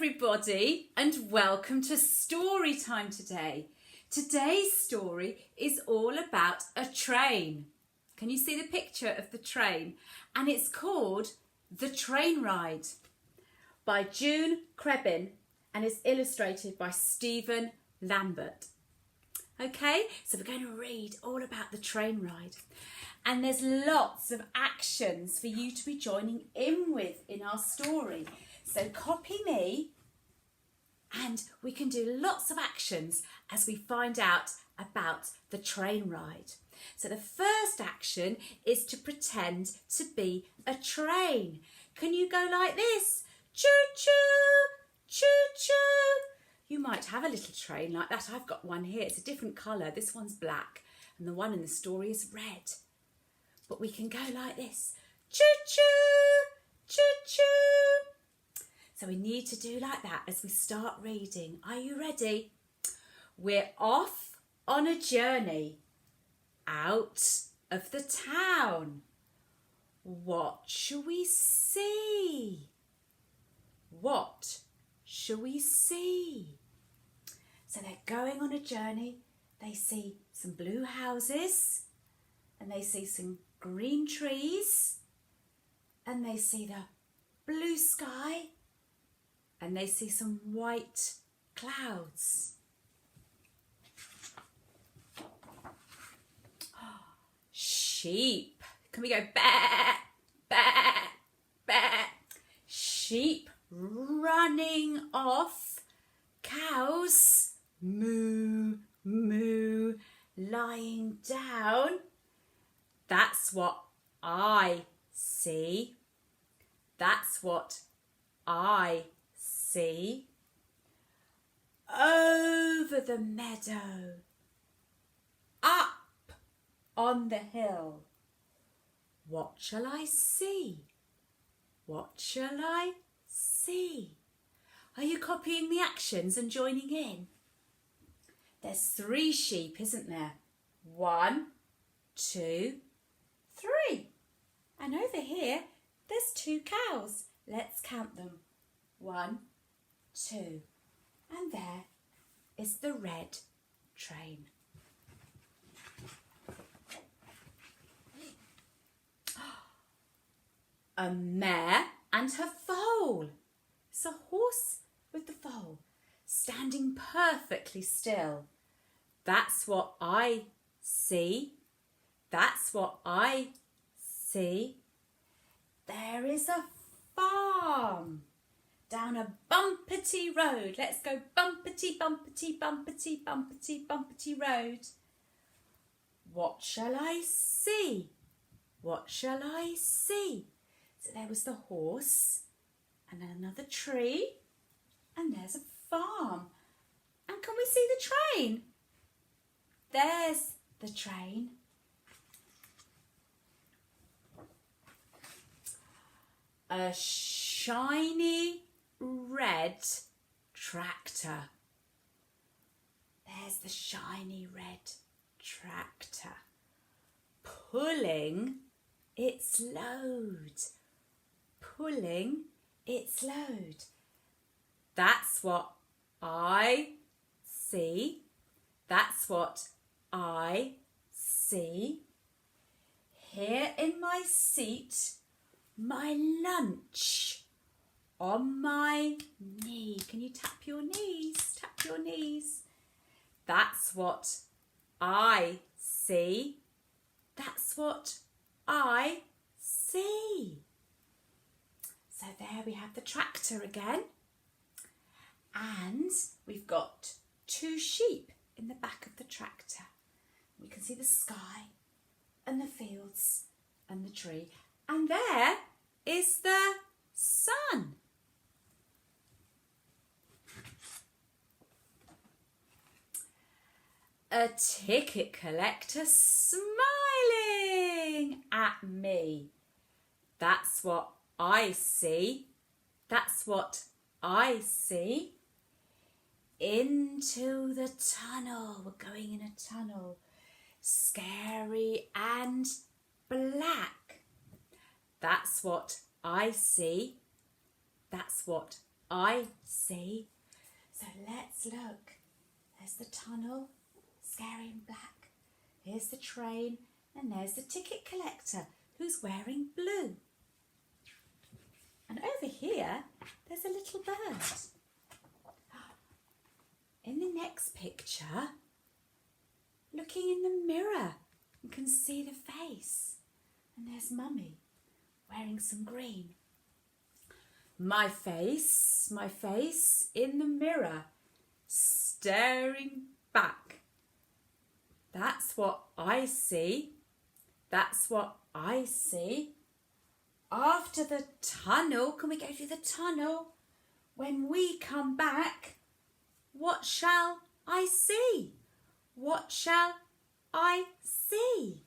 everybody, and welcome to story time today. Today's story is all about a train. Can you see the picture of the train? And it's called The Train Ride by June Crebin and is illustrated by Stephen Lambert. Okay, so we're going to read all about the train ride. And there's lots of actions for you to be joining in with in our story. So copy me and we can do lots of actions as we find out about the train ride. So the first action is to pretend to be a train. Can you go like this? Choo-choo, choo-choo. You might have a little train like that. I've got one here. It's a different colour. This one's black and the one in the story is red. But we can go like this. Choo-choo, choo-choo. So we need to do like that as we start reading. Are you ready? We're off on a journey out of the town. What shall we see? What shall we see? So they're going on a journey. They see some blue houses and they see some green trees and they see the blue sky and they see some white clouds. Sheep. Can we go baa, baa, baa? Sheep running off. Cows moo, moo, lying down. That's what I see. That's what I see. Over the meadow, up on the hill. What shall I see? What shall I see? Are you copying the actions and joining in? There's 3 sheep, isn't there? 1, 2, 3. And over here, there's 2 cows. Let's count them. 1, 2. And there is the red train. A mare and her foal. It's a horse with the foal, standing perfectly still. That's what I see. That's what I see. There is a farm down a bumpety road. Let's go bumpety, bumpety, bumpety, bumpety, bumpety road. What shall I see? What shall I see? So there was the horse and then another tree and there's a farm. And can we see the train? There's the train. A shiny red tractor. There's the shiny red tractor pulling its load. Pulling its load. That's what I see. That's what I see. Here in my seat, my lunch on my knee. Can you tap your knees? Tap your knees. That's what I see. That's what I see. So there we have the tractor again. And we've got 2 sheep in the back of the tractor. We can see the sky and the fields and the tree. And there is the sun. A ticket collector smiling at me. That's what I see. That's what I see. Into the tunnel. We're going in a tunnel. Scary and black. That's what I see. That's what I see. So let's look. There's the tunnel, scary and black. Here's the train, and there's the ticket collector who's wearing blue. And over here, there's a little bird. In the next picture, looking in the mirror, you can see the face. And there's Mummy wearing some green. My face in the mirror, staring back. That's what I see. That's what I see. After the tunnel, can we go through the tunnel? When we come back, what shall I see? What shall I see?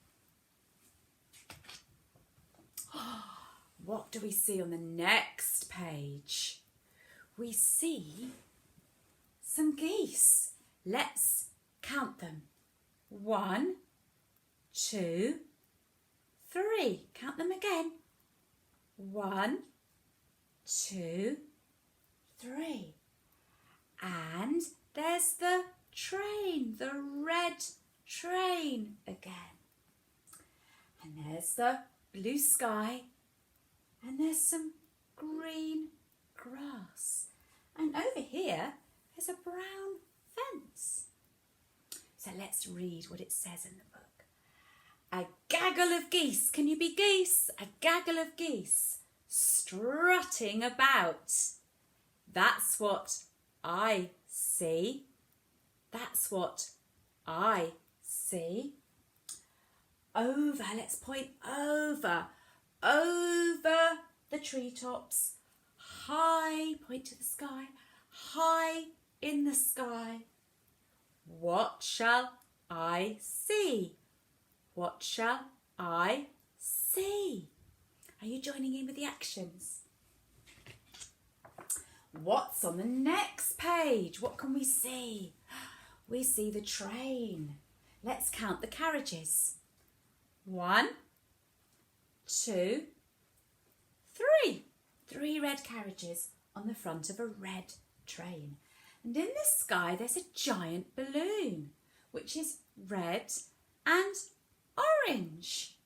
What do we see on the next page? We see some geese. Let's count them. 1, 2, 3. Count them again. 1, 2, 3. And there's the train, the red train again. And there's the blue sky. And there's some green grass. And over here, there's a brown fence. So let's read what it says in the book. A gaggle of geese. Can you be geese? A gaggle of geese strutting about. That's what I see. That's what I see. Over, let's point over the treetops, high, point to the sky, high in the sky. What shall I see? What shall I see? Are you joining in with the actions? What's on the next page? What can we see? We see the train. Let's count the carriages. 1, 2, 3. 3 red carriages on the front of a red train. And in the sky there's a giant balloon, which is red and orange.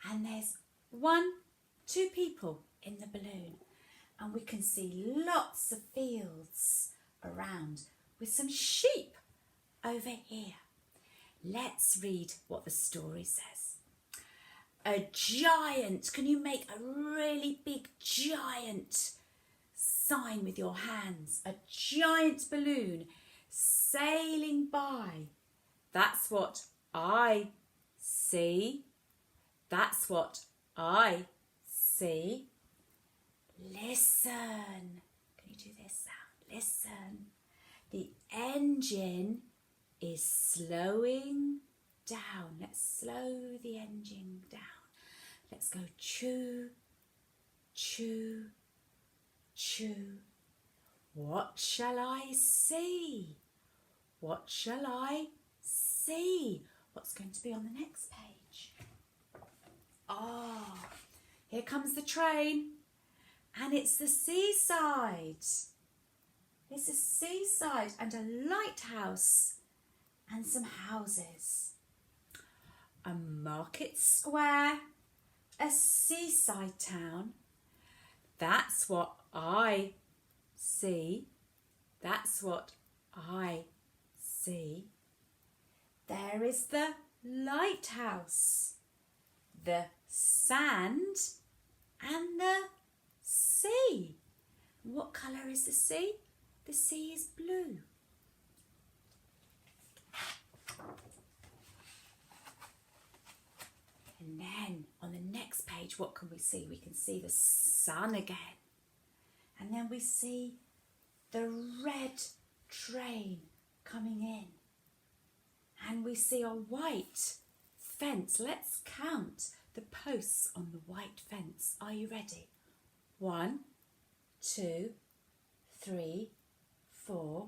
And there's 2 people in the balloon. And we can see lots of fields around with some sheep over here. Let's read what the story says. A giant, can you make a really big giant sign with your hands? A giant balloon sailing by. That's what I see. That's what I see. Listen. Can you do this sound? Listen. The engine is slowing down. Let's slow the engine down. Let's go choo, choo, choo. What shall I see? What shall I see? What's going to be on the next page? Ah, here comes the train. And it's the seaside. It's a seaside and a lighthouse and some houses. A market square, a seaside town. That's what I see. That's what I see. There is the lighthouse, the sand and the sea. What colour is the sea? The sea is blue. And then on the next page, what can we see? We can see the sun again. And then we see the red train coming in. And we see a white fence. Let's count the posts on the white fence. Are you ready? 1, 2, 3, 4,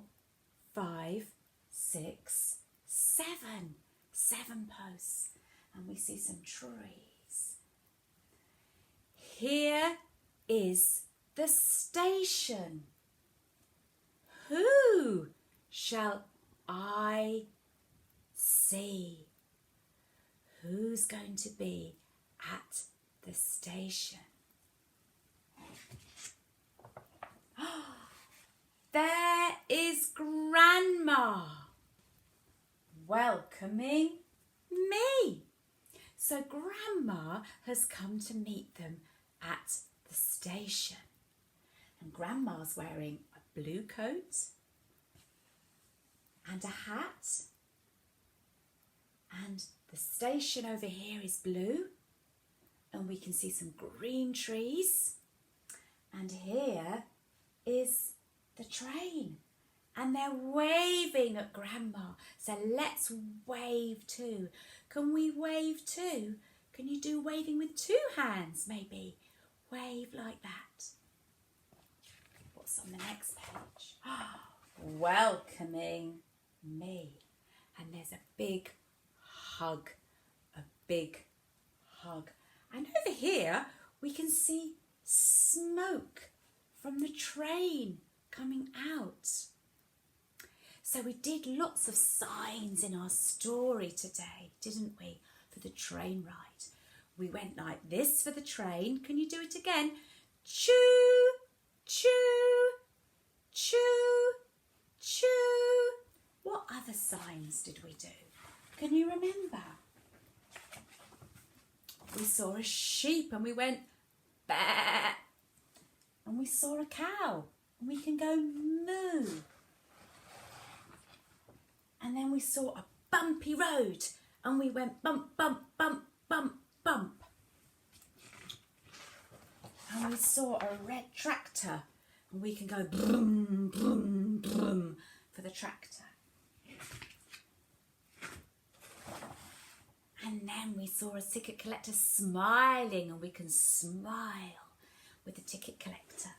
5, 6, 7. 7 posts. And we see some trees. Here is the station. Who shall I see? Who's going to be at the station? There is Grandma welcoming me. So Grandma has come to meet them at the station. And Grandma's wearing a blue coat and a hat. And the station over here is blue. And we can see some green trees. And here is the train. And they're waving at Grandma. So let's wave too. Can we wave too? Can you do waving with two hands maybe? Wave like that. What's on the next page? Welcoming me. And there's a big hug. A big hug. And over here we can see smoke from the train coming out. So we did lots of signs in our story today, didn't we, for the train ride? We went like this for the train. Can you do it again? Choo, choo, choo, choo. What other signs did we do? Can you remember? We saw a sheep and we went bah. And we saw a cow and we can go moo. And then we saw a bumpy road and we went bump, bump, bump, bump, bump. And we saw a red tractor and we can go brum, brum, brum for the tractor. And then we saw a ticket collector smiling and we can smile with the ticket collector.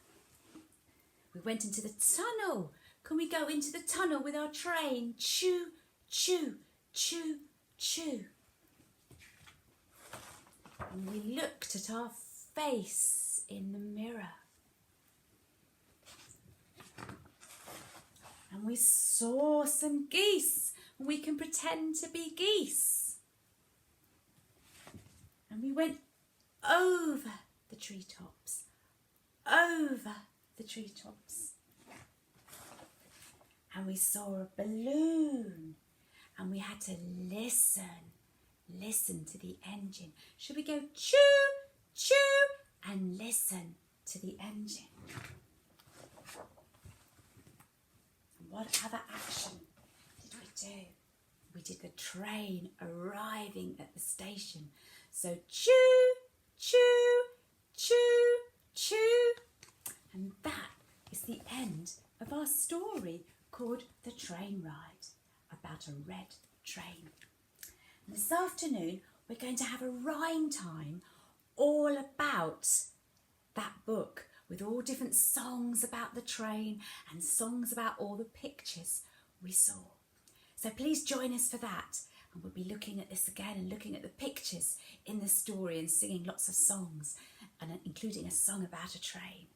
We went into the tunnel. Can we go into the tunnel with our train? Choo, choo, choo, choo. And we looked at our face in the mirror. And we saw some geese. We can pretend to be geese. And we went over the treetops. Over the treetops. And we saw a balloon and we had to listen to the engine. Should we go choo, choo and listen to the engine? And what other action did we do? We did the train arriving at the station. So choo, choo, choo, choo. And that is the end of our story called The Train Ride, about a red train. And this afternoon we're going to have a rhyme time all about that book with all different songs about the train and songs about all the pictures we saw. So please join us for that, and we'll be looking at this again and looking at the pictures in the story and singing lots of songs, and including a song about a train.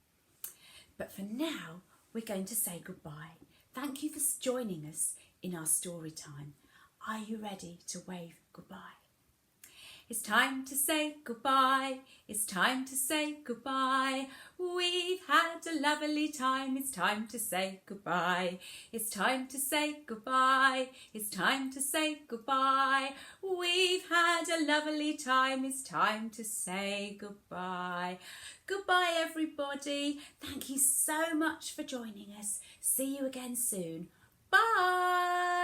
But for now we're going to say goodbye. Thank you for joining us in our story time. Are you ready to wave goodbye? It's time to say goodbye. It's time to say goodbye. We've had a lovely time. It's time to say goodbye. It's time to say goodbye. It's time to say goodbye. We've had a lovely time. It's time to say goodbye. Goodbye, everybody. Thank you so much for joining us. See you again soon. Bye.